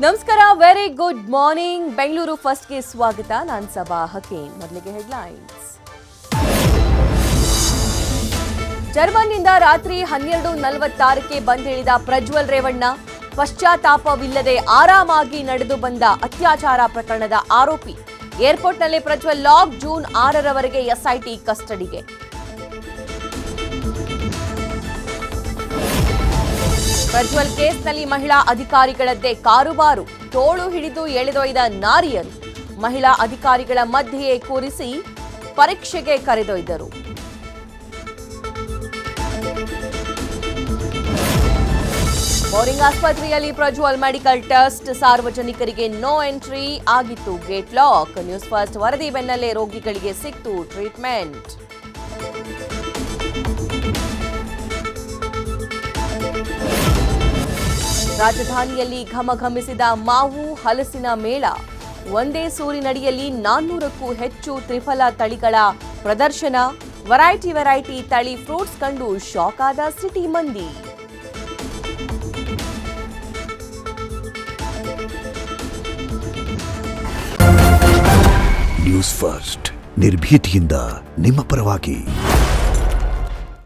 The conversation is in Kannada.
ನಮಸ್ಕಾರ, ವೆರಿ ಗುಡ್ ಮಾರ್ನಿಂಗ್. ಬೆಂಗಳೂರು ಫಸ್ಟ್ಗೆ ಸ್ವಾಗತ. ನಾನು ಸಬಾ ಹಕೀಂ. ಮೊದಲಿಗೆ ಹೆಡ್ಲೈನ್ಸ್. ಜರ್ಮನ್ನಿಂದ ರಾತ್ರಿ 12:46ಕ್ಕೆ ಬಂದಿಳಿದ ಪ್ರಜ್ವಲ್ ರೇವಣ್ಣ. ಪಶ್ಚಾತ್ತಾಪವಿಲ್ಲದೆ ಆರಾಮಾಗಿ ನಡೆದು ಬಂದ ಅತ್ಯಾಚಾರ ಪ್ರಕರಣದ ಆರೋಪಿ. ಏರ್ಪೋರ್ಟ್ನಲ್ಲಿ ಪ್ರಜ್ವಲ್ ಲಾಕ್. ಜೂನ್ 6ರವರೆಗೆ ಎಸ್ಐಟಿ ಕಸ್ಟಡಿಗೆ. ಪ್ರಜ್ವಲ್ ಕೇಸ್ನಲ್ಲಿ ಮಹಿಳಾ ಅಧಿಕಾರಿಗಳದ್ದೇ ಕಾರುಬಾರು. ತೋಳು ಹಿಡಿದು ಎಳೆದೊಯ್ದ ನಾರಿಯರು. ಮಹಿಳಾ ಅಧಿಕಾರಿಗಳ ಮಧ್ಯೆಯೇ ಕೂರಿಸಿ ಪರೀಕ್ಷೆಗೆ ಕರೆದೊಯ್ದರು. ಬೋರಿಂಗ್ ಆಸ್ಪತ್ರೆಯಲ್ಲಿ ಪ್ರಜ್ವಲ್ ಮೆಡಿಕಲ್ ಟೆಸ್ಟ್. ಸಾರ್ವಜನಿಕರಿಗೆ ನೋ ಎಂಟ್ರಿ ಆಗಿತ್ತು. Gate lock. ನ್ಯೂಸ್ ಫಸ್ಟ್ ವರದಿ ಬೆನ್ನಲ್ಲೇ ರೋಗಿಗಳಿಗೆ ಸಿಕ್ತು ಟ್ರೀಟ್ಮೆಂಟ್. ರಾಜಧಾನಿಯಲ್ಲಿ ಘಮಘಮಿಸಿದ ಮಾವು ಹಲಸಿನ ಮೇಳ. ಒಂದೇ ಸೂರಿನಡಿಯಲ್ಲಿ 400ಕ್ಕೂ ಹೆಚ್ಚು ತ್ರಿಫಲ ತಳಿಗಳ ಪ್ರದರ್ಶನ. ವೆರೈಟಿ ತಳಿ ಫ್ರೂಟ್ಸ್ ಕಂಡು ಶಾಕ್ ಆದ ಸಿಟಿ ಮಂದಿ. ನ್ಯೂಸ್ ಫಸ್ಟ್, ನಿರ್ಭೀತಿಯಿಂದ ನಿಮ್ಮ ಪರವಾಗಿ.